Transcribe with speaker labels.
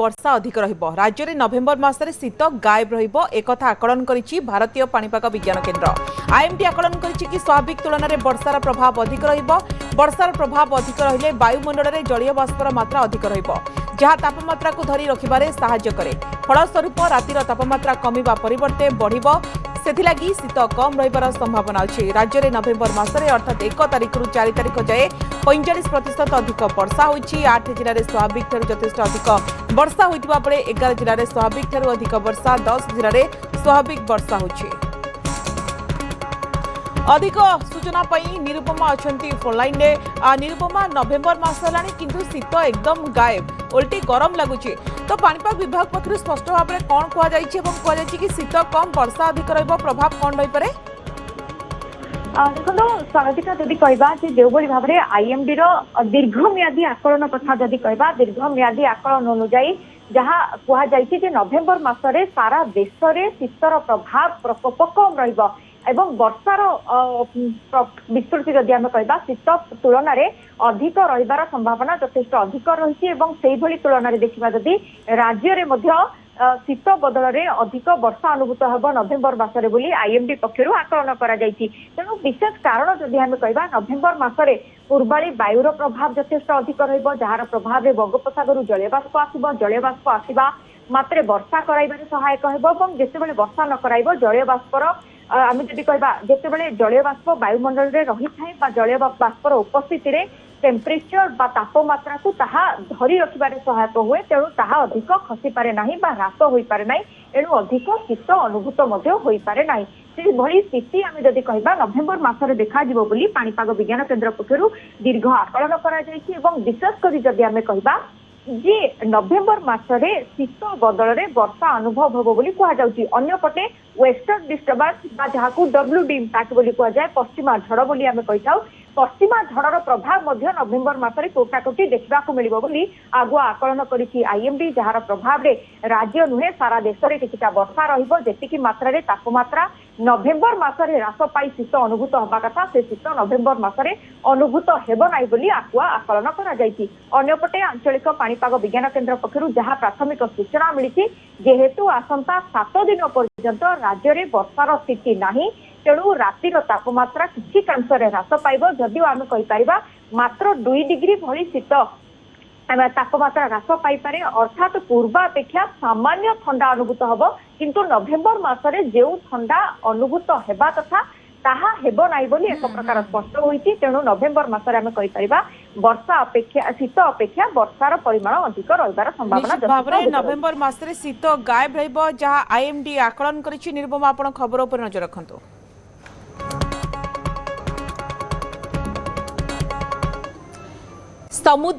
Speaker 1: वर्षा अधिक रहिबो। राज्य में नवेम्बर मासरे शीत गायब रहिबो एकथा आकलन करिछि भारतीय पाणीपाग विज्ञान केन्द्र। आईएमडी आकलन करिछि कि स्वाभाविक तुलन में वर्षार प्रभाव अधिक रहिबो। वर्षार प्रभाव अधिक रहिले वायुमंडल में जलीय बाष्पर मात्रा अधिक रहिबो, जहाँ तापमात्रा को धरी रखिबारे सहाय्य करे। फलस्वरूप रातिर तापमात्रा कमिबा परिवर्ते बढ़िबो, सेथिलागी शीत कम रहिबार संभावना अछि। राज्य में नवेम्बर मासरे अर्थात 1 तारिख रु 4 तारिख जाए 45% अधिक वर्षा होइछि। 8 जिले में स्वाभाविक ठारू यथेष्ट अधिक वर्षा होइतिबा बेले 11 जिले में स्वाभाविक ठारू अधिक वर्षा, 10 जिले में स्वाभाविक वर्षा होइछि। अधिक सूचना पई निरुपमा अछंती फोनलाइन रे। निरुपमा, नवेम्बर मास हलानी किंतु शीत एकदम गायब, उल्टी गरम लगुची, तो पाणीपाग विभाग पक्षरु स्पष्ट भाव में कौन कह जाइछि एवं कह जाइछि कि शीत कम वर्षा अधिक रहइबो, प्रभाव कौन रहि पारे?
Speaker 2: देखो स्वाभाविक जदि कहबा जे जो भाव में आईएमडी दीर्घमियादी आकलन कथा जदि कहबा, दीर्घमियादी आकलन अनुसार जहाँ कह जाइछि नवेम्बर मासरे सारा देश में शीतर प्रभाव प्रकोप कम रहिबो एवं वर्षार विस्तृति जदि आम कहबा शीत तुलन में अधिक रहिबार संभावना यथेष्ट अधिक रही। तुलन में देखा जदि राज्य में शीत बदल में अधिक वर्षा अनुभूत होब नवेम्बर मासरे बोली आईएमडी पक्षरु आकलन करा जायछि। तेणु विशेष कारण जदि आम कहबा नवेम्बर मासरे पूर्वाली वायुर प्रभाव यथेष्ट अधिक रहिबो, जार प्रभाव में बंगोपसागर जलीय बाष्प आसिबो। जलीय बाष्प आसिबा मात्रे वर्षा कराइबारे सहायक हेबो एवं जेतेबेले वर्षा न कराइबो जलीय बाष्पर आम जदि कहबा जेतेबेले जलीय बाष्प वायुमंडल में रही थाए बा जलीय बाष्पर उपस्थिति रे टेम्परेचर बा तापमात्रा को ताहा धरी रखिबारे सहायक हुए। तेणु ताहा अधिक खसी पारे नाही बा ह्रास होई पारे नाही, एणु अधिक शीत अनुभूत मध्य होई पारे नाही। से भली स्थिति आम जदि कहबा नवेम्बर मासरे देखा जिवो बोली पाणीपाग विज्ञान केन्द्र पक्षरु दीर्घ आकलन करा जायछि एवं विशेष करी जदि आम कहबा जे नवेम्बर मासरे शीत बदल में वर्षा अनुभव होबो बोली कहा जाउछि। अन्य पटे वेस्टर्न डिस्टर्बेंस बा जहाकू डब्ल्यूडी इम्पैक्ट बोली कहा जाए, पश्चिमा झड़ बोली आमे कहिथाउ, पश्चिमा झड़र प्रभाव मध्य नवेम्बर मासरे कोटाकोटी देखबाकू मिलिबो बोली आगुआ आकलन करिछि आईएमडी, जहार प्रभाव रे राज्य नुहे सारा देश में किछिटा वर्षा रहिबो। जेतिकी मात्रा रे तापमात्रा नवेम्बर मासरे ह्रास पाई शीत अनुभूत होबा कथा से शीत नवेम्बर मासरे अनुभूत हेबो नाही बोली आगुआ आकलन करा जायछि। अन्यपटे आंचलिक पाणीपाग विज्ञान केन्द्र पक्षरु जहाँ प्राथमिक सूचना मिली जेहेतु आसंता 7 दिन पर्यंत राज्य में वर्षार स्थिति नाही, तेणु रातिर तापमात्रा किछि कांशरे ह्रास पाइबो। जदिও आम कहि मात्र 2 डिग्री भली शीत तापमात्रा ह्रास पाई पारे, अर्थात पूर्वापेक्षा सामान्य ठंडा अनुभूत होबो, किंतु नवेम्बर मासरे जेउ ठंडा अनुभूत हेबा तथा ताहा हेबो नाही बोली एक प्रकार स्पष्ट होईछि। तेणु नवेम्बर मासरे आम कहि परिबा वर्षा अपेक्षा शीत अपेक्षा वर्षार परिमाण अधिक रहिबार संभावना।
Speaker 1: नवेम्बर मासरे शीत गायब रहिबो जहाँ आईएमडी आकलन करिछि। निरुपमा, आपण खबर उपर नजर रखंतु। समुद्र